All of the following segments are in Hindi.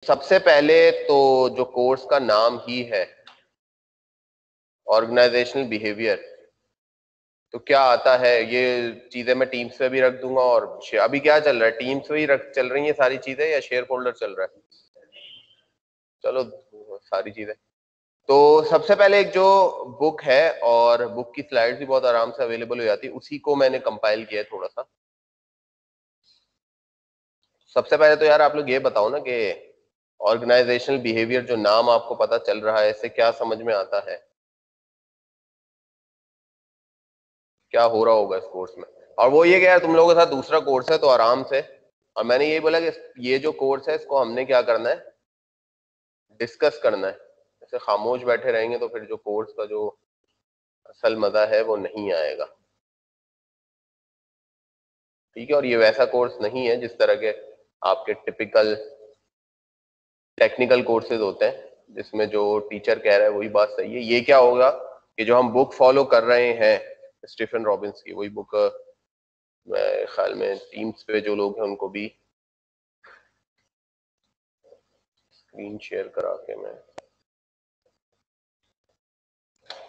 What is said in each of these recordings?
सबसे पहले तो जो कोर्स का नाम ही है ऑर्गेनाइजेशनल बिहेवियर, तो क्या आता है ये चीजें मैं टीम्स पे भी रख दूंगा। और अभी क्या चल रहा है, टीम्स पे ही चल रही है सारी चीजें या शेयर फोल्डर चल रहा है? चलो सारी चीजें। तो सबसे पहले एक जो बुक है, और बुक की स्लाइड्स भी बहुत आराम से अवेलेबल हो जाती है, उसी को मैंने कंपाइल किया है थोड़ा सा। सबसे पहले तो यार आप लोग ये बताओ ना कि ऑर्गेनाइजेशनल बिहेवियर जो नाम आपको पता चल रहा है, इससे क्या समझ में आता है, क्या हो रहा होगा इस कोर्स में। और वो ये कि यार तुम लोगों के साथ दूसरा कोर्स है तो आराम से, और मैंने यही बोला कि ये जो कोर्स है इसको हमने क्या करना है, डिस्कस करना है। ऐसे खामोश बैठे रहेंगे तो फिर जो कोर्स का जो असल मजा है वो नहीं आएगा। ठीक है, और ये वैसा कोर्स नहीं है जिस तरह के आपके टिपिकल टेक्निकल कोर्सेज होते हैं जिसमें जो टीचर कह रहा है वही बात सही है। ये क्या होगा कि जो हम बुक फॉलो कर रहे हैं स्टीफन रॉबिन्स की, वही बुक मेरे ख्याल में टीम्स पे जो लोग हैं उनको भी स्क्रीन शेयर करा के मैं,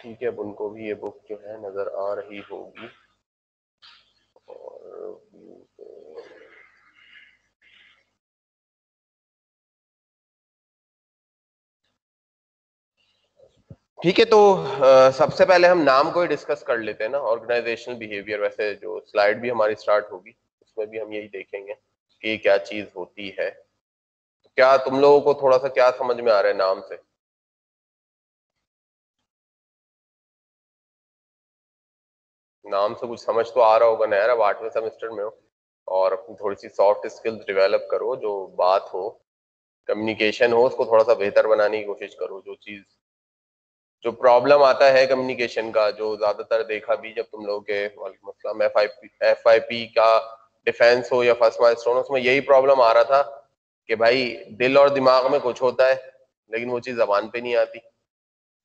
ठीक है, अब उनको भी ये बुक जो है नजर आ रही होगी। और ठीक है, तो सबसे पहले हम नाम को ही डिस्कस कर लेते हैं ना, ऑर्गेनाइजेशनल बिहेवियर। वैसे जो स्लाइड भी हमारी स्टार्ट होगी उसमें भी हम यही देखेंगे कि क्या चीज होती है। क्या तुम लोगों को थोड़ा सा क्या समझ में आ रहा है नाम से? नाम से कुछ समझ तो आ रहा होगा ना यार, अब 8वें सेमेस्टर में हो और अपनी थोड़ी सी सॉफ्ट स्किल्स डेवलप करो, जो बात हो, कम्युनिकेशन हो, उसको थोड़ा सा बेहतर बनाने की कोशिश करो। जो चीज, जो प्रॉब्लम आता है कम्युनिकेशन का, जो ज्यादातर देखा भी जब तुम लोग के वालेकुम अस्सलाम एफ आई पी का डिफेंस हो या फर्स्ट माइलस्टोन, उसमें यही प्रॉब्लम आ रहा था कि भाई दिल और दिमाग में कुछ होता है लेकिन वो चीज जबान पे नहीं आती।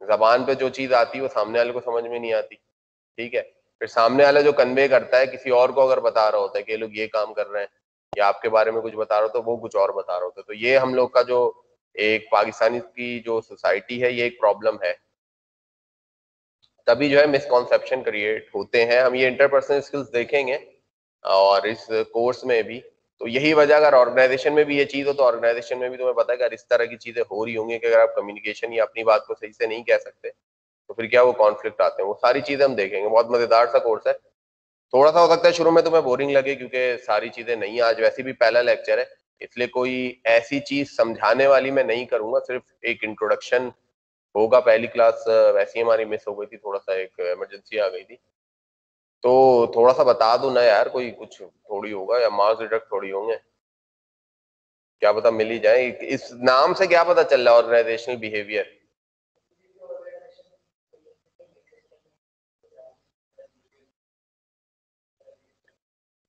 जबान पे जो चीज आती है वो सामने वाले को समझ में नहीं आती। ठीक है, फिर सामने वाला जो कन्वे करता है किसी और को अगर बता रहा होता है कि ये लोग ये काम कर रहे हैं, या आपके बारे में कुछ बता रहा होता है, वो कुछ और बता रहा होता है। तो ये हम लोग का जो एक पाकिस्तानी की जो सोसाइटी है, ये एक प्रॉब्लम है। तभी जो है मिसकॉन्सेप्शन क्रिएट होते हैं। हम ये इंटरपर्सनल स्किल्स देखेंगे और इस कोर्स में भी। तो यही वजह, अगर ऑर्गेनाइजेशन में भी ये चीज हो तो ऑर्गेनाइजेशन में भी तुम्हें पता है कि अगर इस तरह की चीजें हो रही होंगी कि अगर आप कम्युनिकेशन या अपनी बात को सही से नहीं कह सकते तो फिर क्या वो कॉन्फ्लिक्ट आते हैं, वो सारी चीजें हम देखेंगे। बहुत मजेदार सा कोर्स है। थोड़ा सा हो सकता है शुरू में तुम्हें बोरिंग लगे क्योंकि सारी चीजें नहीं, आज वैसे भी पहला लेक्चर है, इसलिए कोई ऐसी चीज समझाने वाली मैं नहीं करूंगा, सिर्फ एक इंट्रोडक्शन होगा। पहली क्लास वैसी हमारी मिस हो गई थी, थोड़ा सा एक इमरजेंसी आ गई थी, तो थोड़ा सा बता दो ना यार, कोई कुछ थोड़ी होगा या मार्क्स डिडक्ट थोड़ी होंगे, क्या पता मिल ही जाए। इस नाम से क्या पता चल रहा है ऑर्गेनाइजेशनल बिहेवियर?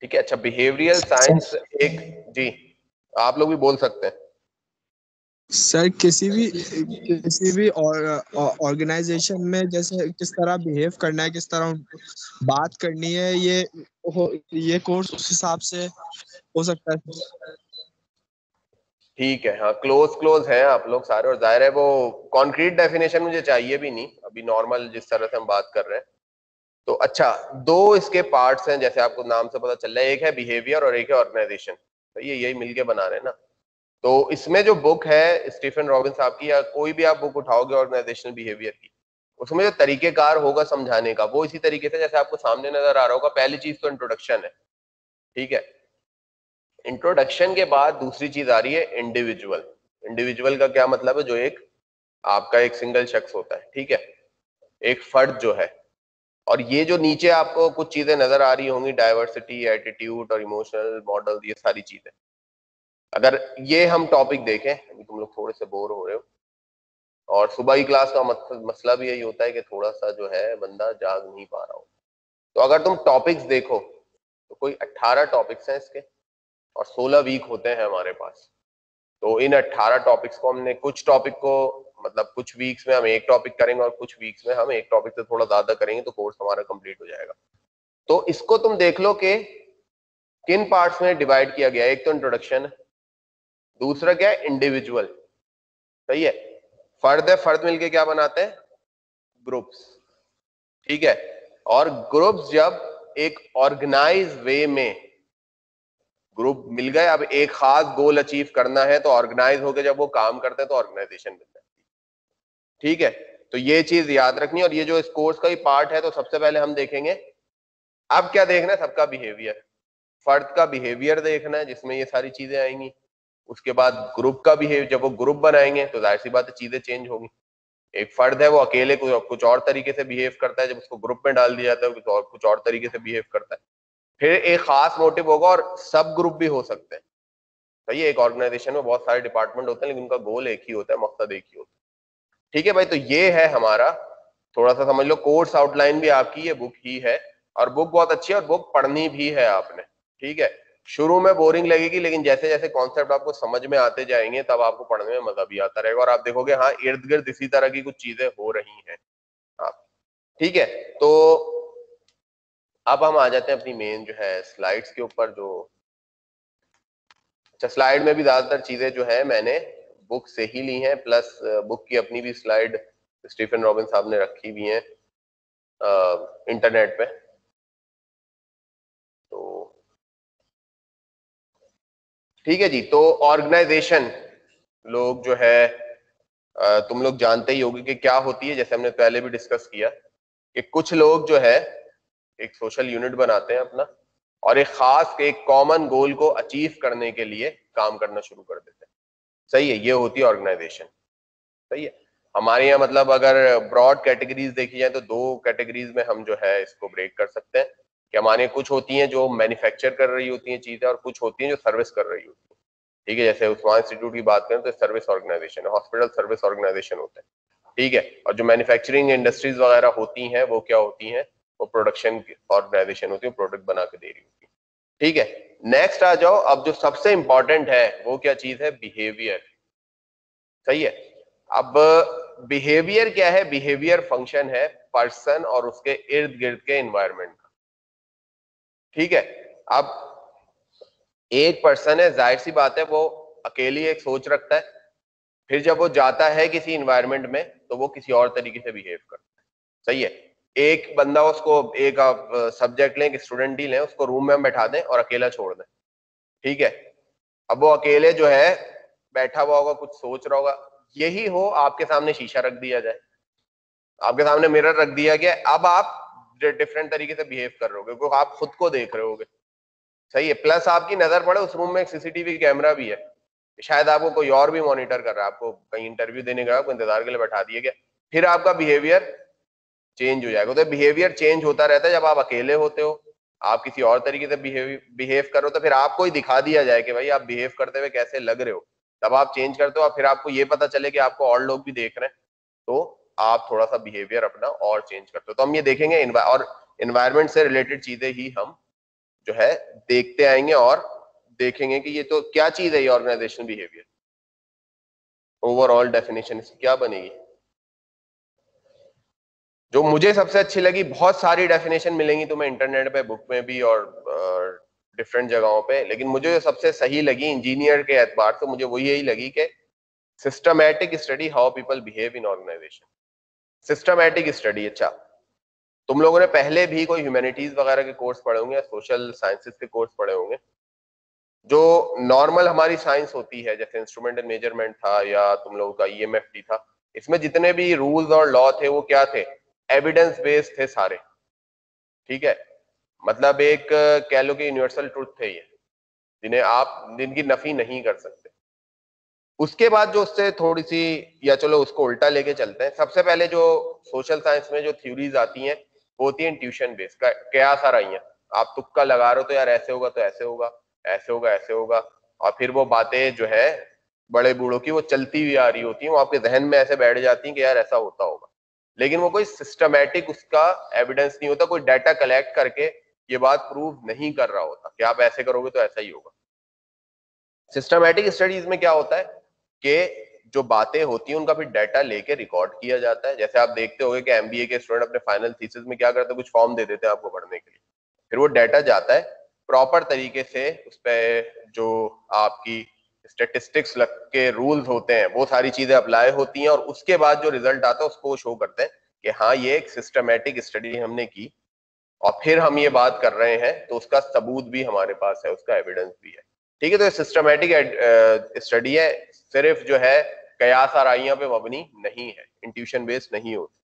ठीक है, अच्छा, बिहेवियरल साइंस एक, जी आप लोग भी बोल सकते हैं। सर किसी भी ऑर्गेनाइजेशन में जैसे किस तरह बिहेव करना है, किस तरह बात करनी है, ये कोर्स उस हिसाब से हो सकता है। ठीक है, हाँ, क्लोज क्लोज हैं आप लोग सारे, और जाहिर है वो कॉन्क्रीट डेफिनेशन मुझे चाहिए भी नहीं, अभी नॉर्मल जिस तरह से हम बात कर रहे हैं। तो अच्छा, दो इसके पार्ट्स हैं जैसे आपको नाम से पता चल रहा है, एक है बिहेवियर और एक है ऑर्गेनाइजेशन। तो ये यही मिलके बना रहे हैं ना। तो इसमें जो बुक है स्टीफन रॉबिन्स साहब की, या कोई भी आप बुक उठाओगे ऑर्गेनाइजेशनल बिहेवियर की, उसमें जो तरीकेकार होगा समझाने का वो इसी तरीके से जैसे आपको सामने नजर आ रहा होगा। पहली चीज तो इंट्रोडक्शन है। ठीक है, इंट्रोडक्शन के बाद दूसरी चीज आ रही है इंडिविजुअल। इंडिविजुअल का क्या मतलब है? जो एक आपका एक सिंगल शख्स होता है, ठीक है, एक फर्द जो है। और ये जो नीचे आपको कुछ चीजें नजर आ रही होंगी, डाइवर्सिटी, एटीट्यूड और इमोशनल मॉडल, ये सारी चीजें, अगर ये हम टॉपिक देखें, अभी तुम लोग थोड़े से बोर हो रहे हो, और सुबह की क्लास का मसला भी यही होता है कि थोड़ा सा जो है बंदा जाग नहीं पा रहा हो। तो अगर तुम टॉपिक्स देखो तो कोई 18 टॉपिक्स हैं इसके, और 16 वीक होते हैं हमारे पास। तो इन 18 टॉपिक्स को हमने, कुछ टॉपिक को मतलब कुछ वीक्स में हम एक टॉपिक करेंगे और कुछ वीक्स में हम एक टॉपिक से थोड़ा ज्यादा करेंगे, तो कोर्स हमारा कंप्लीट हो जाएगा। तो इसको तुम देख लो कि किन पार्ट्स में डिवाइड किया गया है। एक तो इंट्रोडक्शन, दूसरा क्या है, इंडिविजुअल। सही है, फर्द है, फर्द मिलके क्या बनाते हैं, ग्रुप्स। ठीक है, और ग्रुप्स जब एक ऑर्गेनाइज वे में ग्रुप मिल गए, अब एक खास गोल अचीव करना है तो ऑर्गेनाइज होकर जब वो काम करते हैं तो ऑर्गेनाइजेशन मिलता है। ठीक है, तो ये चीज याद रखनी, और ये जो इस कोर्स का ही पार्ट है, तो सबसे पहले हम देखेंगे अब क्या देखना है, सबका बिहेवियर, फर्द का बिहेवियर देखना है जिसमें ये सारी चीजें आएंगी। उसके बाद ग्रुप का बिहेवियर, जब वो ग्रुप बनाएंगे तो जाहिर सी बात है चीजें चेंज होगी। एक फर्द है वो अकेले कुछ और तरीके से बिहेव करता है, जब उसको ग्रुप में डाल दिया जाता है कुछ और तरीके से बिहेव करता है। फिर एक खास मोटिव होगा, और सब ग्रुप भी हो सकते हैं। सही है, एक ऑर्गेनाइजेशन में बहुत सारे डिपार्टमेंट होते हैं लेकिन उनका गोल एक ही होता है, मकसद एक ही होता है। ठीक है भाई, तो ये है हमारा, थोड़ा सा समझ लो, कोर्स आउटलाइन भी आपकी ये बुक ही है, और बुक बहुत अच्छी है और बुक पढ़नी भी है आपने। ठीक है, शुरू में बोरिंग लगेगी लेकिन जैसे जैसे कॉन्सेप्ट आपको समझ में आते जाएंगे तब आपको पढ़ने में मजा भी आता रहेगा, और आप देखोगे हाँ इर्द गिर्द इसी तरह की कुछ चीजें हो रही हैं। आप ठीक है, तो अब हम आ जाते हैं अपनी मेन जो है स्लाइड्स के ऊपर। जो अच्छा, स्लाइड में भी ज्यादातर चीजें जो है मैंने बुक से ही ली हैं, प्लस बुक की अपनी भी स्लाइड स्टीफन रॉबिन साहब ने रखी हुई हैं इंटरनेट पे। तो ठीक है जी, तो ऑर्गेनाइजेशन लोग जो है तुम लोग जानते ही होगे कि क्या होती है, जैसे हमने पहले भी डिस्कस किया कि कुछ लोग जो है एक सोशल यूनिट बनाते हैं अपना, और एक खास एक कॉमन गोल को अचीव करने के लिए काम करना शुरू कर देते हैं। सही है, ये होती है ऑर्गेनाइजेशन। सही है, हमारे यहाँ मतलब अगर ब्रॉड कैटेगरीज देखी जाए तो दो कैटेगरीज में हम जो है इसको ब्रेक कर सकते हैं, कि हमारे यहाँ कुछ होती हैं जो मैन्युफैक्चर कर रही होती हैं चीजें, और कुछ होती हैं जो सर्विस कर रही होती हैं। ठीक है, जैसे उस्मान इंस्टीट्यूट की बात करें तो सर्विस ऑर्गेनाइजेशन है, हॉस्पिटल सर्विस ऑर्गेनाइजेशन होता है। ठीक है, और जो मैन्युफैक्चरिंग इंडस्ट्रीज वगैरह होती हैं वो क्या होती हैं, वो प्रोडक्शन ऑर्गेनाइजेशन होती है, प्रोडक्ट बना के दे रही होती है। ठीक है, नेक्स्ट आ जाओ, अब जो सबसे इंपॉर्टेंट है वो क्या चीज है, बिहेवियर। सही है, अब बिहेवियर क्या है, बिहेवियर फंक्शन है पर्सन और उसके इर्द गिर्द के एनवायरनमेंट का। ठीक है, अब एक पर्सन है, जाहिर सी बात है वो अकेली एक सोच रखता है, फिर जब वो जाता है किसी इन्वायरमेंट में तो वो किसी और तरीके से बिहेव करता है। सही है, एक बंदा, उसको एक आप सब्जेक्ट लें, एक स्टूडेंट ही लें, उसको रूम में हम बैठा दें और अकेला छोड़ दें। ठीक है, अब वो अकेले जो है बैठा हुआ होगा, कुछ सोच रहा होगा। यही हो आपके सामने शीशा रख दिया जाए, आपके सामने मिरर रख दिया गया, अब आप डिफरेंट तरीके से बिहेव कर रहे होगे क्योंकि आप खुद को देख रहे होगे। सही है, प्लस आपकी नजर पड़े उस रूम में एक सीसीटीवी कैमरा भी है, शायद आपको कोई और भी मॉनिटर कर रहा है, आपको कहीं इंटरव्यू देने गया, आपको इंतजार के लिए बैठा दिया गया, फिर आपका बिहेवियर चेंज हो जाएगा। तो बिहेवियर चेंज होता रहता है, जब आप अकेले होते हो आप किसी और तरीके से बिहेव करो तो फिर आपको ही दिखा दिया जाए कि भाई आप बिहेव करते हुए कैसे लग रहे हो, तब आप चेंज करते हो, और फिर आपको ये पता चले कि आपको और लोग भी देख रहे हैं, तो आप थोड़ा सा बिहेवियर अपना और चेंज करते हो। तो हम ये देखेंगे और इन्वायरमेंट से रिलेटेड चीजें ही हम जो है देखते आएंगे, और देखेंगे कि ये तो क्या चीज है ये ऑर्गेनाइजेशन बिहेवियर, ओवरऑल डेफिनेशन इसकी क्या बनेगी। जो मुझे सबसे अच्छी लगी, बहुत सारी डेफिनेशन मिलेंगी तुम्हें इंटरनेट पे, बुक में भी और डिफरेंट जगहों पे, लेकिन मुझे जो सबसे सही लगी इंजीनियर के एतबार से, मुझे वो यही लगी कि systematic study how people behave in organization. Systematic study, अच्छा तुम लोगों ने पहले भी कोई ह्यूमैनिटीज वगैरह के कोर्स पढ़े होंगे, सोशल साइंसेज के कोर्स पढ़े होंगे, जो नॉर्मल हमारी साइंस होती है, जैसे इंस्ट्रूमेंट एंड मेजरमेंट था या तुम लोगों का ईएमएफटी था, इसमें जितने भी रूल्स और लॉ थे वो क्या थे, एविडेंस बेस्ड थे सारे। ठीक है, मतलब एक कह लो कि यूनिवर्सल ट्रुथ थे ये, जिनकी नफी नहीं कर सकते। उसके बाद जो उससे थोड़ी सी, या चलो उसको उल्टा लेके चलते हैं, सबसे पहले जो सोशल साइंस में जो थ्योरीज आती हैं वो होती है इंट्यूशन बेस्ड, क्या सारा ही है, आप तुक्का लगा रहे हो तो यार ऐसे होगा तो ऐसे होगा, ऐसे होगा ऐसे होगा, और फिर वो बातें जो है बड़े बूढ़ों की वो चलती हुई आ रही होती है, वो आपके जहन में ऐसे बैठ जाती हैं कि यार ऐसा होता होगा, लेकिन वो कोई सिस्टमैटिक उसका एविडेंस नहीं होता, कोई डाटा कलेक्ट करके ये बात प्रूव नहीं कर रहा होता कि आप ऐसे करोगे तो ऐसा ही होगा। सिस्टमैटिक स्टडीज में क्या होता है कि जो बातें होती हैं उनका फिर डाटा लेके रिकॉर्ड किया जाता है। जैसे आप देखते होंगे कि एमबीए के स्टूडेंट अपने फाइनल थीसिस में क्या करते हैं, कुछ फॉर्म दे देते हैं आपको पढ़ने के लिए, फिर वो डाटा जाता है प्रॉपर तरीके से उस पर, जो आपकी स्टेटिस्टिक्स लग के रूल्स होते हैं, वो सारी चीजें अप्लाई होती हैं और उसके बाद जो रिजल्ट आता है उसको शो करते हैं कि हाँ ये एक सिस्टमेटिक स्टडी हमने की और फिर हम ये बात कर रहे हैं, तो उसका सबूत भी हमारे पास है, उसका एविडेंस भी है। ठीक है, तो ये सिस्टमेटिक स्टडी है, सिर्फ जो है कयास आराइयां पे मबनी नहीं है, इंट्यूशन बेस्ड नहीं होती।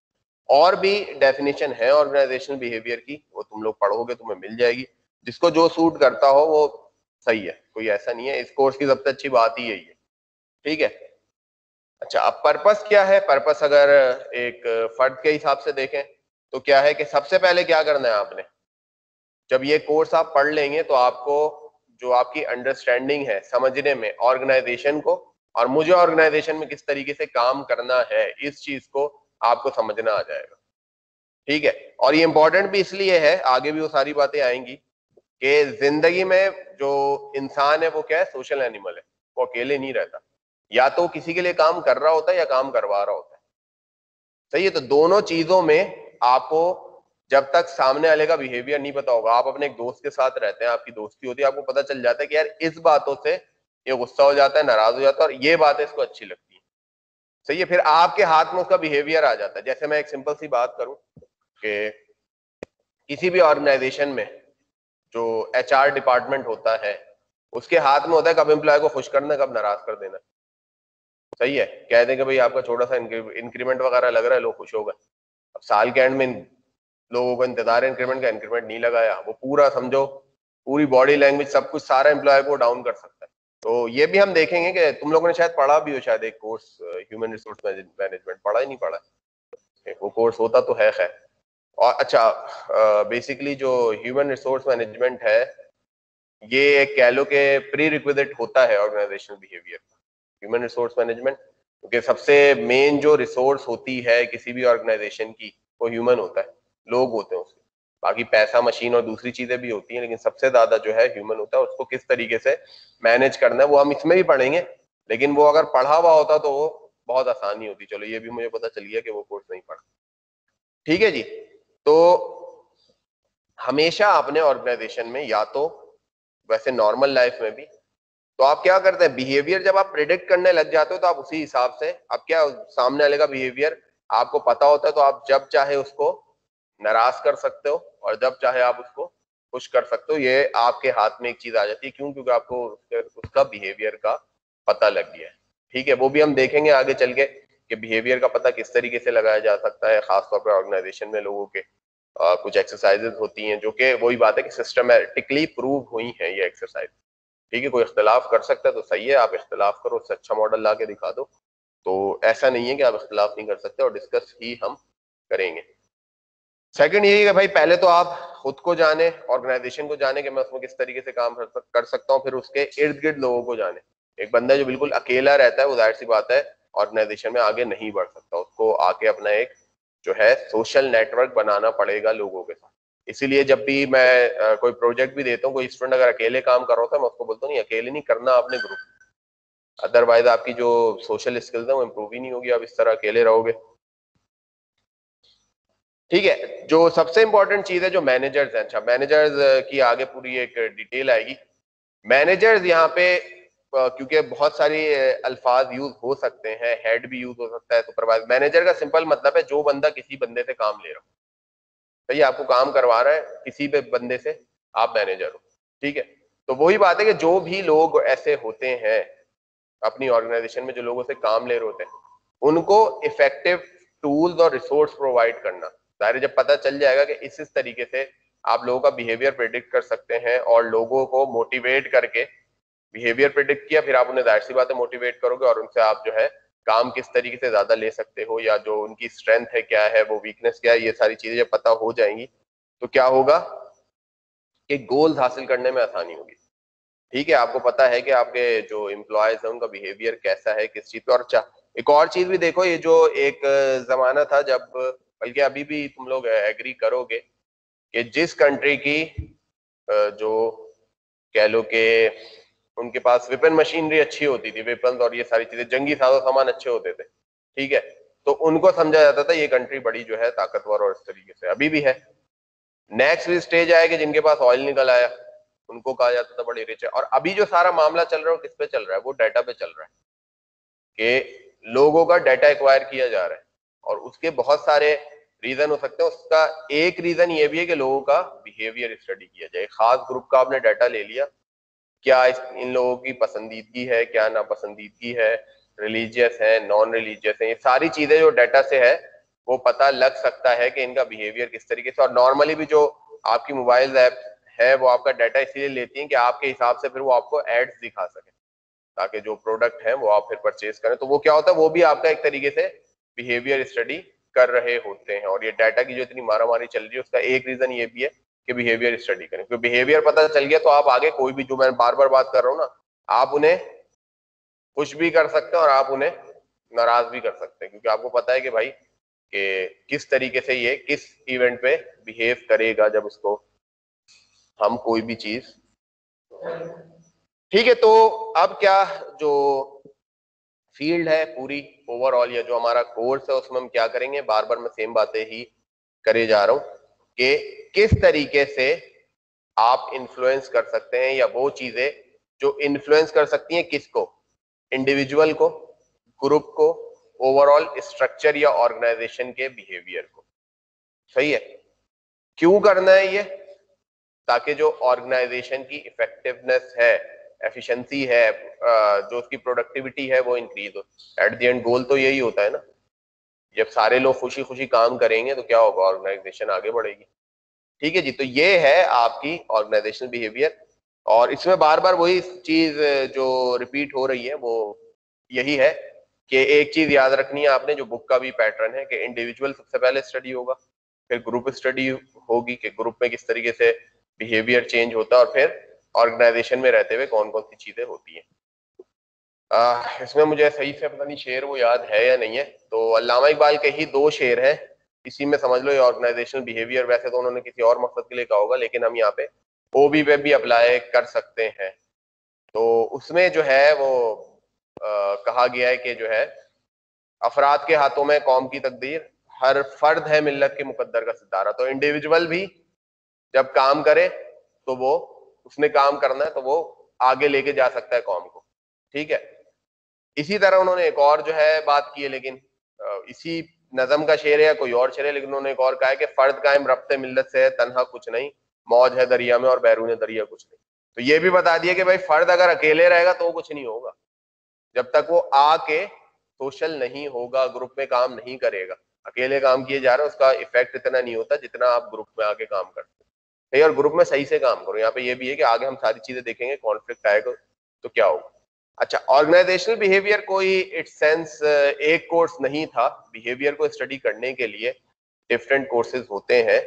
और भी डेफिनेशन है ऑर्गेनाइजेशनल बिहेवियर की, वो तुम लोग पढ़ोगे तुम्हें मिल जाएगी, जिसको जो सूट करता हो वो सही है, कोई ऐसा नहीं है। इस कोर्स की सबसे अच्छी बात ही यही है। ठीक है, अच्छा अब पर्पस क्या है? पर्पस अगर एक फर्द के हिसाब से देखें तो क्या है कि सबसे पहले क्या करना है आपने, जब ये कोर्स आप पढ़ लेंगे तो आपको जो आपकी अंडरस्टैंडिंग है समझने में ऑर्गेनाइजेशन को, और मुझे ऑर्गेनाइजेशन में किस तरीके से काम करना है, इस चीज को आपको समझना आ जाएगा। ठीक है, और ये इंपॉर्टेंट भी इसलिए है, आगे भी वो सारी बातें आएंगी कि जिंदगी में जो इंसान है वो क्या है, सोशल एनिमल है, वो अकेले नहीं रहता, या तो किसी के लिए काम कर रहा होता है या काम करवा रहा होता है। सही है, तो दोनों चीजों में आपको जब तक सामने वाले का बिहेवियर नहीं पता होगा, आप अपने एक दोस्त के साथ रहते हैं, आपकी दोस्ती होती है, आपको पता चल जाता है कि यार इस बातों से ये गुस्सा हो जाता है, नाराज हो जाता है, और ये बातें इसको अच्छी लगती है। सही है, फिर आपके हाथ में उसका बिहेवियर आ जाता है। जैसे मैं एक सिंपल सी बात करूं कि किसी भी ऑर्गेनाइजेशन में जो एचआर डिपार्टमेंट होता है, उसके हाथ में होता है कब एम्प्लॉय को खुश करना, कब नाराज कर देना। सही है, कह दें कि भाई आपका छोटा सा इंक्रीमेंट वगैरह लग रहा है, लोग खुश हो गए। अब साल के एंड में लोगों को इंतजार है इंक्रीमेंट का, इंक्रीमेंट नहीं लगाया, वो पूरा समझो पूरी बॉडी लैंग्वेज सब कुछ सारा एम्प्लॉय को डाउन कर सकता है। तो ये भी हम देखेंगे कि तुम लोगों ने शायद पढ़ा भी हो, शायद एक कोर्स ह्यूमन रिसोर्स मैनेजमेंट, पढ़ा ही नहीं पढ़ा है? वो कोर्स होता तो है खैर। और अच्छा, बेसिकली जो ह्यूमन रिसोर्स मैनेजमेंट है, ये एक कह लो कि प्री रिक्विजिट होता है ऑर्गेनाइजेशनल बिहेवियर का, ह्यूमन रिसोर्स मैनेजमेंट, क्योंकि सबसे मेन जो रिसोर्स होती है किसी भी ऑर्गेनाइजेशन की वो ह्यूमन होता है, लोग होते हैं उसके। बाकी पैसा, मशीन और दूसरी चीजें भी होती हैं, लेकिन सबसे ज्यादा जो है ह्यूमन होता है। उसको किस तरीके से मैनेज करना है वो हम इसमें भी पढ़ेंगे, लेकिन वो अगर पढ़ा हुआ होता तो वो बहुत आसानी होती। चलो ये भी मुझे पता चल गया कि वो कोर्स नहीं पढ़ा। ठीक है जी, तो हमेशा अपने ऑर्गेनाइजेशन में, या तो वैसे नॉर्मल लाइफ में भी, तो आप क्या करते हैं, बिहेवियर जब आप प्रिडिक्ट करने लग जाते हो तो आप उसी हिसाब से, अब क्या सामने वाले का बिहेवियर आपको पता होता है, तो आप जब चाहे उसको नाराज कर सकते हो और जब चाहे आप उसको खुश कर सकते हो। ये आपके हाथ में एक चीज आ जाती है, क्यों? क्योंकि आपको उसका बिहेवियर का पता लग गया है। ठीक है, वो भी हम देखेंगे आगे चल के कि बिहेवियर का पता किस तरीके से लगाया जा सकता है, खासतौर पर ऑर्गेनाइजेशन में लोगों के कुछ एक्सरसाइजेज होती हैं जो कि वही बात है कि सिस्टमेटिकली प्रूव हुई है ये एक्सरसाइज। ठीक है, कोई इख्तलाफ कर सकता है तो सही है, आप इख्तलाफ करो, उससे अच्छा मॉडल ला के दिखा दो। तो ऐसा नहीं है कि आप इख्तलाफ नहीं कर सकते, और डिस्कस ही हम करेंगे। सेकंड यही है भाई, पहले तो आप खुद को जाने, ऑर्गेनाइजेशन को जाने कि मैं उसमें किस तरीके से काम कर सकता हूँ, फिर उसके इर्द गिर्द लोगों को जाने। एक बंदा जो बिल्कुल अकेला रहता है वो जाहिर सी बात है ऑर्गेनाइजेशन में आगे नहीं बढ़ सकता, उसको आके अपना एक जो है सोशल नेटवर्क बनाना पड़ेगा लोगों के साथ। इसीलिए जब भी मैं कोई प्रोजेक्ट भी देता हूँ, कोई स्टूडेंट अगर अकेले काम कर रहा होता है, मैं उसको बोलता हूँ नहीं, अकेले नहीं करना, आपने ग्रुप, अदरवाइज आपकी जो सोशल स्किल्स है वो इम्प्रूव ही नहीं होगी, आप इस तरह अकेले रहोगे। ठीक है, जो सबसे इंपॉर्टेंट चीज है जो मैनेजर्स है, अच्छा मैनेजर्स की आगे पूरी एक डिटेल आएगी। मैनेजर्स यहाँ पे क्योंकि बहुत सारी अल्फाज यूज हो सकते हैं, हेड भी यूज हो सकता है, सुपरवाइजर। मैनेजर का सिंपल मतलब है जो बंदा किसी बंदे से काम ले रहा हो, सही है, आपको काम करवा रहा है किसी भी बंदे से, आप मैनेजर हो। ठीक है, तो वही बात है कि जो भी लोग ऐसे होते हैं अपनी ऑर्गेनाइजेशन में, जो लोगों से काम ले रहे होते हैं, उनको इफेक्टिव टूल्स और रिसोर्स प्रोवाइड करना। जाहिर है, जब पता चल जाएगा कि इस तरीके से आप लोगों का बिहेवियर प्रिडिक्ट कर सकते हैं और लोगों को मोटिवेट करके बिहेवियर प्रिडिक्ट किया, फिर आप उन्हें जाहिर सी बात है मोटिवेट करोगे और उनसे आप जो है काम किस तरीके से ज्यादा ले सकते हो, या जो उनकी स्ट्रेंथ है क्या है, वो वीकनेस क्या है, ये सारी चीजें जब पता हो जाएंगी तो क्या होगा कि गोल्स हासिल करने में आसानी होगी। ठीक है, आपको पता है कि आपके जो एम्प्लॉयज है उनका बिहेवियर कैसा है, किस चीज पे। और एक और चीज भी देखो, ये जो एक जमाना था जब, बल्कि अभी भी तुम लोग एग्री करोगे कि जिस कंट्री की जो कह लो कि उनके पास वेपन मशीनरी अच्छी होती थी, वेपन और ये सारी चीजें, जंगी साजो सामान अच्छे होते थे, ठीक है, तो उनको समझा जाता था ये कंट्री बड़ी जो है ताकतवर, और इस तरीके से अभी भी है। नेक्स्ट भी स्टेज आया कि जिनके पास ऑयल निकल आया, उनको कहा जाता था बड़े रिच है। और अभी जो सारा मामला चल रहा है वो किस पे चल रहा है, वो डाटा पे चल रहा है कि लोगों का डाटा एक्वायर किया जा रहा है। और उसके बहुत सारे रीजन हो सकते हैं। उसका एक रीजन ये भी है कि लोगों का बिहेवियर स्टडी किया जाए। खास ग्रुप का आपने डाटा ले लिया, क्या इन लोगों की पसंदीदगी है, क्या नापसंदीदगी है, रिलीजियस है, नॉन रिलीजियस है, ये सारी चीजें जो डाटा से है वो पता लग सकता है कि इनका बिहेवियर किस तरीके से। और नॉर्मली भी जो आपकी मोबाइल ऐप है वो आपका डाटा इसलिए लेती है कि आपके हिसाब से फिर वो आपको एड्स दिखा सके, ताकि जो प्रोडक्ट है वो आप फिर परचेज करें। तो वो क्या होता है, वो भी आपका एक तरीके से बिहेवियर स्टडी कर रहे होते हैं। और ये डाटा की जो इतनी मारामारी चल रही है उसका एक रीजन ये भी है कि बिहेवियर स्टडी करें, क्योंकि बिहेवियर पता चल गया तो आप आगे कोई भी, जो मैं बार बार बात कर रहा हूँ ना, आप उन्हें खुश भी कर सकते हैं और आप उन्हें नाराज भी कर सकते हैं, क्योंकि आपको पता है कि भाई कि किस तरीके से ये किस इवेंट पे बिहेव करेगा जब उसको हम कोई भी चीज। ठीक है, तो अब क्या जो फील्ड है पूरी ओवरऑल, या जो हमारा कोर्स है उसमें हम क्या करेंगे, बार बार मैं सेम बातें ही करे जा रहा हूं कि किस तरीके से आप इन्फ्लुएंस कर सकते हैं, या वो चीजें जो इन्फ्लुएंस कर सकती हैं किसको, इंडिविजुअल को, ग्रुप को, ओवरऑल स्ट्रक्चर या ऑर्गेनाइजेशन के बिहेवियर को। सही है। क्यों करना है ये, ताकि जो ऑर्गेनाइजेशन की इफेक्टिवनेस है, एफिशिएंसी है, जो उसकी प्रोडक्टिविटी है वो इंक्रीज हो। एट द एंड गोल तो यही होता है ना, जब सारे लोग खुशी खुशी काम करेंगे तो क्या होगा, ऑर्गेनाइजेशन आगे बढ़ेगी। ठीक है जी, तो ये है आपकी ऑर्गेनाइजेशनल बिहेवियर। और इसमें बार बार वही चीज जो रिपीट हो रही है वो यही है कि एक चीज याद रखनी है आपने, जो बुक का भी पैटर्न है, कि इंडिविजुअल सबसे पहले स्टडी होगा, फिर ग्रुप स्टडी होगी कि ग्रुप में किस तरीके से बिहेवियर चेंज होता है, और फिर ऑर्गेनाइजेशन में रहते हुए कौन कौन सी चीजें होती हैं। इसमें मुझे सही से पता नहीं शेर वो याद है या नहीं है, तो अल्लामा इकबाल के ही दो शेर हैं, इसी में समझ लो ये ऑर्गेनाइजेशनल बिहेवियर। वैसे तो उन्होंने किसी और मकसद के लिए कहा होगा, लेकिन हम यहाँ पे ओबी पे भी अप्लाई कर सकते हैं। तो उसमें जो है वो कहा गया है कि जो है, अफराद के हाथों में कौम की तकदीर, हर फर्द है मिल्लत के मुकद्दर का सितारा। तो इंडिविजुअल भी जब काम करे तो वो, उसने काम करना है तो वो आगे लेके जा सकता है कौम को। ठीक है। इसी तरह उन्होंने एक और जो है बात की है, लेकिन इसी नजम का शेर है या कोई और शेर है, लेकिन उन्होंने एक और कहा है कि फर्द कायम रफ्ते मिल्लत से है तन्हा कुछ नहीं, मौज है दरिया में और बैरून दरिया कुछ नहीं। तो ये भी बता दिया कि भाई फर्द अगर अकेले रहेगा तो कुछ नहीं होगा, जब तक वो आके सोशल नहीं होगा, ग्रुप में काम नहीं करेगा। अकेले काम किए जा रहे हैं उसका इफेक्ट इतना नहीं होता जितना आप ग्रुप में आके काम करते हैं। और ग्रुप में सही से काम करो। यहाँ पे ये भी है कि आगे हम सारी चीजें देखेंगे, कॉन्फ्लिक्ट आएगा तो क्या होगा। अच्छा, ऑर्गेनाइजेशनल बिहेवियर कोई इट सेंस एक कोर्स नहीं था। बिहेवियर को स्टडी करने के लिए डिफरेंट कोर्सेज होते हैं,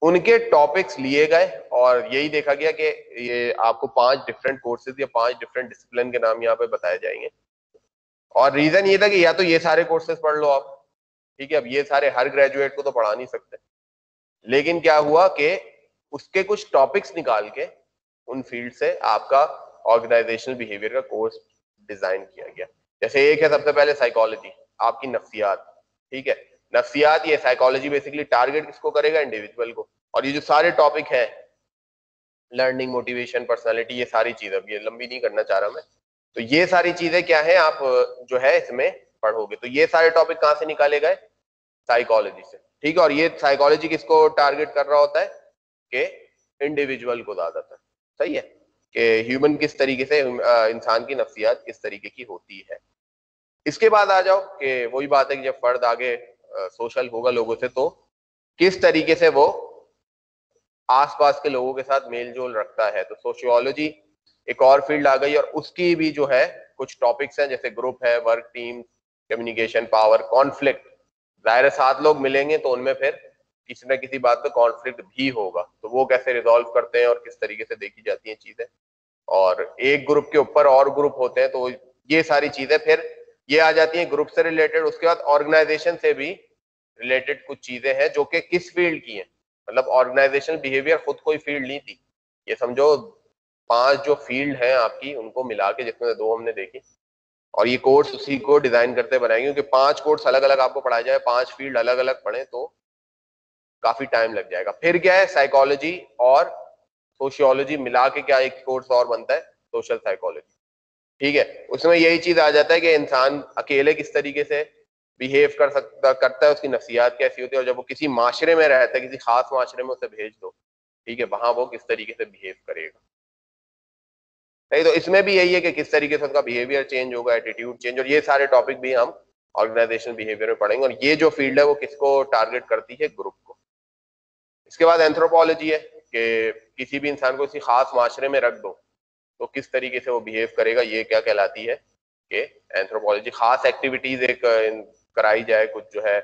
उनके टॉपिक्स लिए गए और यही देखा गया कि ये आपको 5 डिफरेंट कोर्सेज या 5 डिफरेंट डिसिप्लिन के नाम यहाँ पे बताए जाएंगे। और रीजन ये था कि या तो ये सारे कोर्सेज पढ़ लो आप, ठीक है, अब ये सारे हर ग्रेजुएट को तो पढ़ा नहीं सकते, लेकिन क्या हुआ कि उसके कुछ टॉपिक्स निकाल के उन फील्ड से आपका ऑर्गेनाइजेशनल बिहेवियर का कोर्स डिजाइन किया गया। जैसे एक है सबसे पहले साइकोलॉजी, आपकी नफ्सियात। ठीक है, नफ्सियात, ये साइकोलॉजी बेसिकली टारगेट किसको करेगा, इंडिविजुअल को। और ये जो सारे टॉपिक हैं, लर्निंग, मोटिवेशन, पर्सनालिटी, ये सारी चीजें, अब ये लंबी नहीं करना चाह रहा मैं, तो ये सारी चीजें क्या है आप जो है इसमें पढ़ोगे। तो ये सारे टॉपिक कहाँ से निकाले गए, साइकोलॉजी से। ठीक है, और ये साइकोलॉजी किसको टारगेट कर रहा होता है कि इंडिविजुअल को ज्यादातर। सही है, कि ह्यूमन किस तरीके से, इंसान की नफ्सियात किस तरीके की होती है। इसके बाद आ जाओ कि वही बात है कि जब फर्द आगे सोशल होगा लोगों से तो किस तरीके से वो आसपास के लोगों के साथ मेल जोल रखता है। तो सोशियोलॉजी एक और फील्ड आ गई, और उसकी भी जो है कुछ टॉपिक्स हैं, जैसे ग्रुप है, work, team, communication, power, conflict. जाहिर है 7 लोग मिलेंगे तो उनमें फिर किसी ना किसी बात पे कॉन्फ्लिक्ट भी होगा, तो वो कैसे रिजॉल्व करते हैं और किस तरीके से देखी जाती हैं चीजें। और एक ग्रुप के ऊपर और ग्रुप होते हैं, तो ये सारी चीजें फिर ये आ जाती हैं ग्रुप से रिलेटेड। उसके बाद ऑर्गेनाइजेशन से भी रिलेटेड कुछ चीजें हैं जो कि किस फील्ड की हैं, मतलब ऑर्गेनाइजेशनल बिहेवियर खुद कोई फील्ड नहीं थी, ये समझो 5 जो फील्ड हैं आपकी उनको मिला के, जिसमें 2 हमने देखी, और ये कोर्स उसी को डिजाइन करते बनाएंगे, क्योंकि 5 कोर्स अलग अलग आपको पढ़ाया जाए, 5 फील्ड अलग अलग पढ़े तो काफी टाइम लग जाएगा। फिर क्या है, साइकोलॉजी और सोशियोलॉजी मिला के क्या एक कोर्स और बनता है, सोशल साइकोलॉजी। ठीक है, उसमें यही चीज आ जाता है कि इंसान अकेले किस तरीके से बिहेव करता है, उसकी नफ्सियात कैसी होती है, और जब वो किसी माशरे में रहता है, किसी खास माशरे में उसे भेज दो, ठीक है, वहां वो किस तरीके से बिहेव करेगा। नहीं तो इसमें भी यही है कि किस तरीके से उसका बिहेवियर चेंज होगा, एटीट्यूड चेंज, और ये सारे टॉपिक भी हम ऑर्गेनाइजेशनल बिहेवियर में पढ़ेंगे। और ये जो फील्ड है वो किसको टारगेट करती है, ग्रुप को। इसके बाद एंथ्रोपोलॉजी है कि किसी भी इंसान को किसी खास माशरे में रख दो तो किस तरीके से वो बिहेव करेगा, ये क्या कहलाती है कि एंथ्रोपोलॉजी। खास एक्टिविटीज एक कराई जाए, कुछ जो है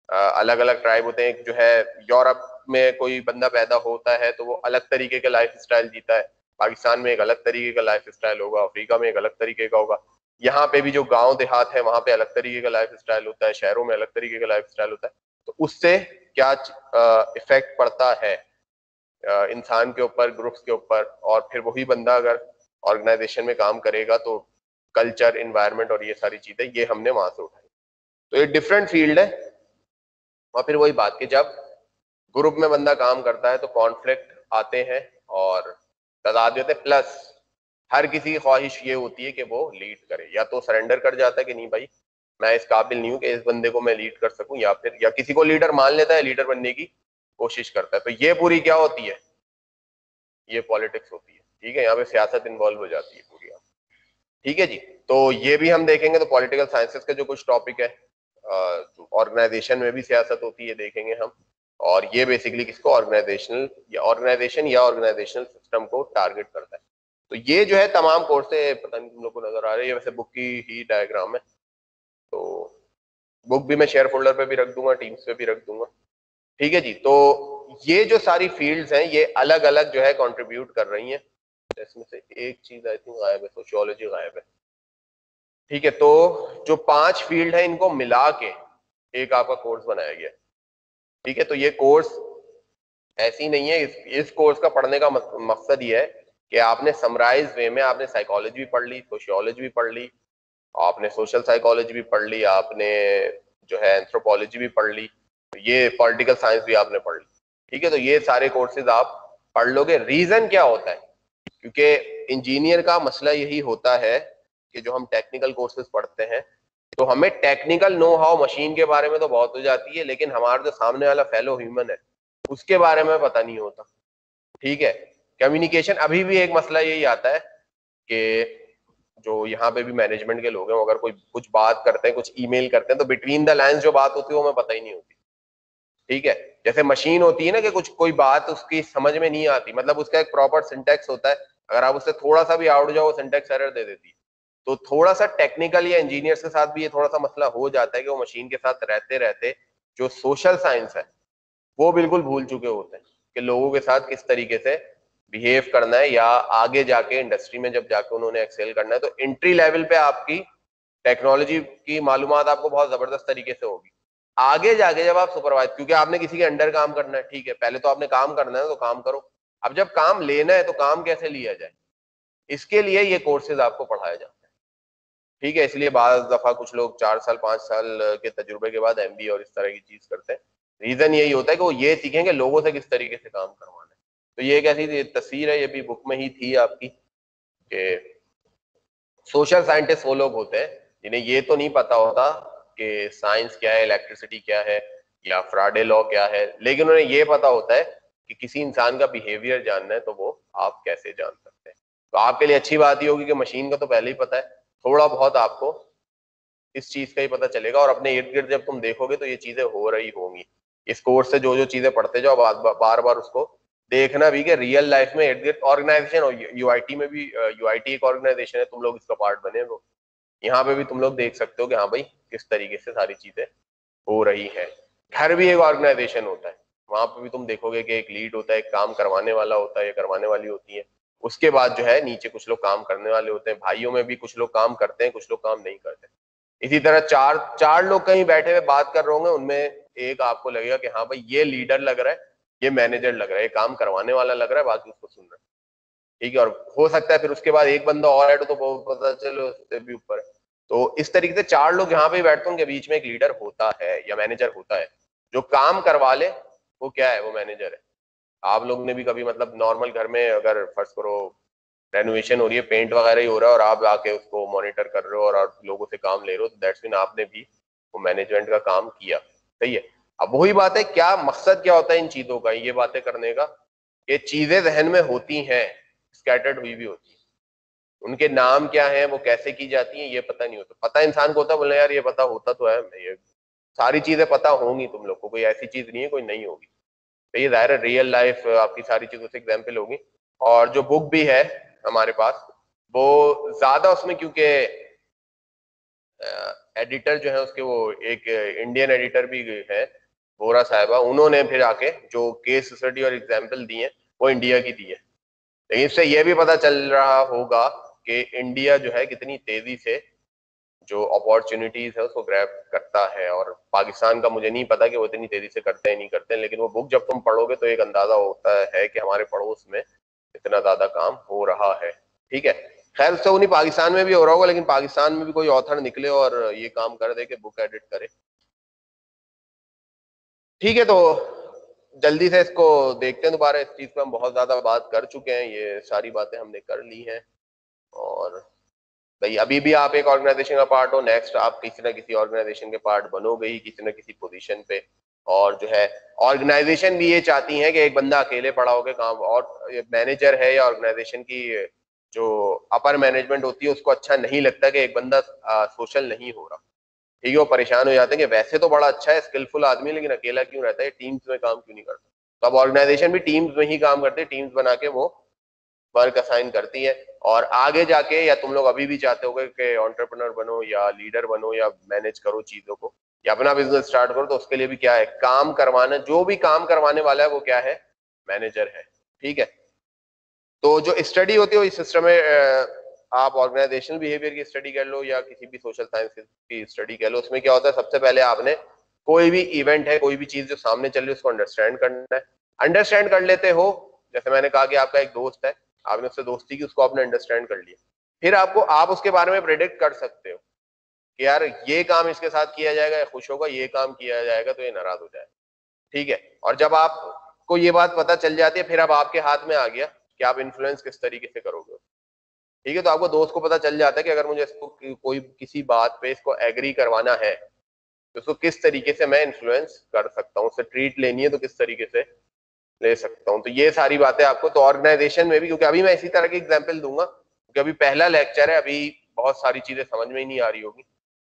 अलग अलग ट्राइब होते हैं, एक जो है यूरोप में कोई बंदा पैदा होता है तो वो अलग तरीके का लाइफ स्टाइल जीता है, पाकिस्तान में एक अलग तरीके का लाइफ स्टाइल होगा, अफ्रीका में एक अलग तरीके का होगा, यहाँ पे भी जो गांव देहात है वहां पे अलग तरीके का लाइफ स्टाइल होता है, शहरों में अलग तरीके का लाइफ स्टाइल होता है। तो उससे क्या इफेक्ट पड़ता है इंसान के ऊपर, ग्रुप्स के ऊपर, और फिर वही बंदा अगर ऑर्गेनाइजेशन में काम करेगा तो कल्चर, इन्वायरमेंट और ये सारी चीजें ये हमने वहां से उठाई। तो ये डिफरेंट फील्ड है। और फिर वही बात कि जब ग्रुप में बंदा काम करता है तो कॉन्फ्लिक्ट आते हैं और तजाद होते हैं, प्लस हर किसी की ख्वाहिश ये होती है कि वो लीड करे, या तो सरेंडर कर जाता है कि नहीं भाई मैं इस काबिल नहीं हूं कि इस बंदे को मैं लीड कर सकूं, या फिर या किसी को लीडर मान लेता है, लीडर बनने की कोशिश करता है। तो ये पूरी क्या होती है, ये पॉलिटिक्स होती है। ठीक है, यहाँ पे सियासत इन्वॉल्व हो जाती है पूरी। ठीक है जी, तो ये भी हम देखेंगे। तो पॉलिटिकल साइंसेस के जो कुछ टॉपिक है, ऑर्गेनाइजेशन में भी सियासत होती है, देखेंगे हम। और ये बेसिकली किसको, ऑर्गेनाइजेशनल या ऑर्गेनाइजेशनल सिस्टम को टारगेट करता है। तो ये जो है तमाम कोर्सेज, पता नहीं तुम लोग को नजर आ रहे हैं, ये वैसे बुक की ही डायग्राम है। तो बुक भी मैं शेयर फोल्डर पे भी रख दूंगा, टीम्स पे भी रख दूंगा। ठीक है जी, तो ये जो सारी फील्ड्स हैं ये अलग अलग जो है कंट्रीब्यूट कर रही हैं। इसमें से एक चीज आई थिंक गायब है, सोशियोलॉजी गायब है। ठीक है, तो जो 5 फील्ड है इनको मिला के एक आपका कोर्स बनाया गया। ठीक है, तो ये कोर्स ऐसी नहीं है, इस कोर्स का पढ़ने का मकसद ये है कि आपने समराइज वे में आपने साइकोलॉजी भी पढ़ ली, सोशियोलॉजी भी पढ़ ली, आपने सोशल साइकोलॉजी भी पढ़ ली, आपने जो है एंथ्रोपोलॉजी भी पढ़ ली, ये पॉलिटिकल साइंस भी आपने पढ़ ली। ठीक है, तो ये सारे कोर्सेज आप पढ़ लोगे। रीजन क्या होता है, क्योंकि इंजीनियर का मसला यही होता है कि जो हम टेक्निकल कोर्सेज पढ़ते हैं तो हमें टेक्निकल नो हाउ मशीन के बारे में तो बहुत हो जाती है, लेकिन हमारा जो सामने वाला फेलो ह्यूमन है उसके बारे में पता नहीं होता। ठीक है, कम्युनिकेशन अभी भी एक मसला यही आता है कि जो यहाँ पे भी मैनेजमेंट के लोग हैं, अगर कोई कुछ बात करते हैं, कुछ ईमेल करते हैं, तो बिटवीन द लाइंस जो बात होती है वो हमें पता ही नहीं होती। ठीक है, जैसे मशीन होती है ना कि कुछ कोई बात उसकी समझ में नहीं आती, मतलब उसका एक प्रॉपर सिंटेक्स होता है, अगर आप उससे थोड़ा सा भी आउट जाओ सिंटेक्स एरर दे देती है। तो थोड़ा सा टेक्निकल या इंजीनियर्स के साथ भी ये थोड़ा सा मसला हो जाता है कि वो मशीन के साथ रहते रहते जो सोशल साइंस है वो बिल्कुल भूल चुके होते हैं कि लोगों के साथ किस तरीके से बिहेव करना है, या आगे जाके इंडस्ट्री में जब जाके उन्होंने एक्सेल करना है। तो एंट्री लेवल पे आपकी टेक्नोलॉजी की मालूमात आपको बहुत जबरदस्त तरीके से होगी। आगे जाके जब आप सुपरवाइज, क्योंकि आपने किसी के अंडर काम करना है, ठीक है, पहले तो आपने काम करना है तो काम करो। अब जब काम लेना है तो काम कैसे लिया जाए, इसके लिए ये कोर्सेज आपको पढ़ाया जाता है। ठीक है, इसलिए बाज दफा कुछ लोग 4 साल 5 साल के तजुर्बे के बाद एमबीए और इस तरह की चीज करते हैं। रीजन यही होता है कि वो ये सीखेंगे लोगों से किस तरीके से काम करवाना है। तो ये एक ऐसी तस्वीर है, ये भी बुक में ही थी आपकी, कि सोशल साइंटिस्ट वो लोग होते हैं जिन्हें ये तो नहीं पता होता कि साइंस क्या है, इलेक्ट्रिसिटी क्या है, या फ्राडे लॉ क्या है, लेकिन उन्हें ये पता होता है कि किसी इंसान का बिहेवियर जानना है तो वो आप कैसे जान सकते हैं। तो आपके लिए अच्छी बात ही होगी कि मशीन का तो पहले ही पता है, थोड़ा बहुत आपको इस चीज का ही पता चलेगा, और अपने इर्द गिर्द जब तुम देखोगे तो ये चीजें हो रही होंगी। इस कोर्स से जो जो चीजें पढ़ते जाओ बार बार उसको देखना भी कि रियल लाइफ में इर्द गिर्द ऑर्गेनाइजेशन हो। यूआईटी में भी, यूआईटी एक ऑर्गेनाइजेशन है, तुम लोग इसका पार्ट बने हो, यहाँ पे भी तुम लोग देख सकते हो कि हाँ भाई किस तरीके से सारी चीजें हो रही है। घर भी एक ऑर्गेनाइजेशन होता है, वहां पे भी तुम देखोगे कि एक लीड होता है, एक काम करवाने वाला होता है, या करवाने वाली होती है, उसके बाद जो है नीचे कुछ लोग काम करने वाले होते हैं। भाइयों में भी कुछ लोग काम करते हैं, कुछ लोग काम नहीं करते। इसी तरह चार चार लोग कहीं बैठे हुए बात कर रहे होंगे, उनमें एक आपको लगेगा कि हाँ भाई ये लीडर लग रहा है, ये मैनेजर लग रहा है, ये काम करवाने वाला लग रहा है, बाकी उसको सुन रहा है। ठीक है, और हो सकता है फिर उसके बाद एक बंदा और ऐड हो तो पता चलो उससे भी ऊपर है। तो इस तरीके से 4 लोग यहाँ पे बैठते हैं, उनके बीच में एक लीडर होता है या मैनेजर होता है, जो काम करवा ले वो क्या है, वो मैनेजर है। आप लोग ने भी कभी मतलब नॉर्मल घर में अगर फर्स्ट करो रेनोवेशन हो रही है, पेंट वगैरह ही हो रहा है और आप आके उसको मॉनिटर कर रहे हो और आप लोगों से काम ले रहे हो, तो दैट्स मीन आपने भी वो मैनेजमेंट का काम किया। सही है। अब वही बात है, क्या मकसद क्या होता है इन चीजों का, ये बातें करने का। ये चीजें जहन में होती हैं, स्कैटर्ड हुई भी होती है, उनके नाम क्या है, वो कैसे की जाती है, ये पता नहीं होता। पता इंसान को होता, बोले यार ये पता होता तो है, ये सारी चीजें पता होंगी तुम लोग को, कोई ऐसी चीज नहीं है कोई नहीं होगी। तो ये जाहिर है रियल लाइफ आपकी सारी चीजों से एग्जाम्पल होगी। और जो बुक भी है हमारे पास, वो ज्यादा उसमें क्योंकि एडिटर जो है उसके, वो एक इंडियन एडिटर भी है, वोरा साहिबा, उन्होंने फिर आके जो केस स्टडी और एग्जाम्पल दिए हैं वो इंडिया की दी है। लेकिन इससे यह भी पता चल रहा होगा कि इंडिया जो है कितनी तेजी से जो अपॉर्चुनिटीज है उसको ग्रैब करता है, और पाकिस्तान का मुझे नहीं पता कि वो इतनी तेजी से करते हैं नहीं करते हैं, लेकिन वो बुक जब तुम पढ़ोगे तो एक अंदाजा होता है कि हमारे पड़ोस में इतना ज्यादा काम हो रहा है। ठीक है। खैर उससे उन्हीं पाकिस्तान में भी हो रहा होगा, लेकिन पाकिस्तान में भी कोई ऑथर निकले और ये काम कर दे कि बुक एडिट करे। ठीक है, तो जल्दी से इसको देखते हैं दोबारा। इस चीज पे हम बहुत ज्यादा बात कर चुके हैं, ये सारी बातें हमने कर ली हैं। और भाई अभी भी आप एक ऑर्गेनाइजेशन का पार्ट हो, नेक्स्ट आप किसी ना किसी ऑर्गेनाइजेशन के पार्ट बनोगे ही किसी ना किसी पोजीशन पे। और जो है ऑर्गेनाइजेशन भी ये चाहती है कि एक बंदा अकेले पड़ा होकर काम, और मैनेजर है या ऑर्गेनाइजेशन की जो अपर मैनेजमेंट होती है उसको अच्छा नहीं लगता कि एक बंदा सोशल नहीं हो रहा। ठीक है, वो परेशान हो जाते हैं कि वैसे तो बड़ा अच्छा है, स्किलफुल आदमी, लेकिन अकेला क्यों रहता है, टीम्स में काम क्यों नहीं करता। तो अब ऑर्गेनाइजेशन भी टीम्स में ही काम करते हैं, टीम्स बना के वो वर्क असाइन करती है। और आगे जाके, या तुम लोग अभी भी चाहते हो कि एंटरप्रेन्योर बनो या लीडर बनो या मैनेज करो चीजों को या अपना बिजनेस स्टार्ट करो, तो उसके लिए भी क्या है, काम करवाना, जो भी काम करवाने वाला है वो क्या है, मैनेजर है। ठीक है। तो जो स्टडी होती है वो इस सिस्टम में आप ऑर्गेनाइजेशनल बिहेवियर की स्टडी कर लो या किसी भी सोशल साइंस की स्टडी कर लो, उसमें क्या होता है, सबसे पहले आपने कोई भी इवेंट है, कोई भी चीज जो सामने चल रही है उसको अंडरस्टैंड करना है। अंडरस्टैंड कर लेते हो, जैसे मैंने कहा कि आपका एक दोस्त है, आपने उससे दोस्ती की, उसको आपने अंडरस्टैंड कर लिया, फिर आपको आप उसके बारे में प्रेडिक्ट कर सकते हो कि यार ये काम इसके साथ किया जाएगा, ये खुश होगा, ये काम किया जाएगा तो ये नाराज हो जाएगा। ठीक है। और जब आपको ये बात पता चल जाती है, फिर अब आपके हाथ में आ गया कि आप इन्फ्लुएंस किस तरीके से करोगे। ठीक है। तो आपको दोस्त को पता चल जाता है कि अगर मुझे इसको कोई किसी बात पे इसको एग्री करवाना है तो उसको किस तरीके से मैं इन्फ्लुएंस कर सकता हूँ, उससे ट्रीट लेनी है तो किस तरीके से ले सकता हूँ। तो ये सारी बातें आपको, तो ऑर्गेनाइजेशन में भी, क्योंकि अभी मैं इसी तरह की एग्जाम्पल दूंगा, क्योंकि अभी पहला लेक्चर है, अभी बहुत सारी चीजें समझ में ही नहीं आ रही होगी।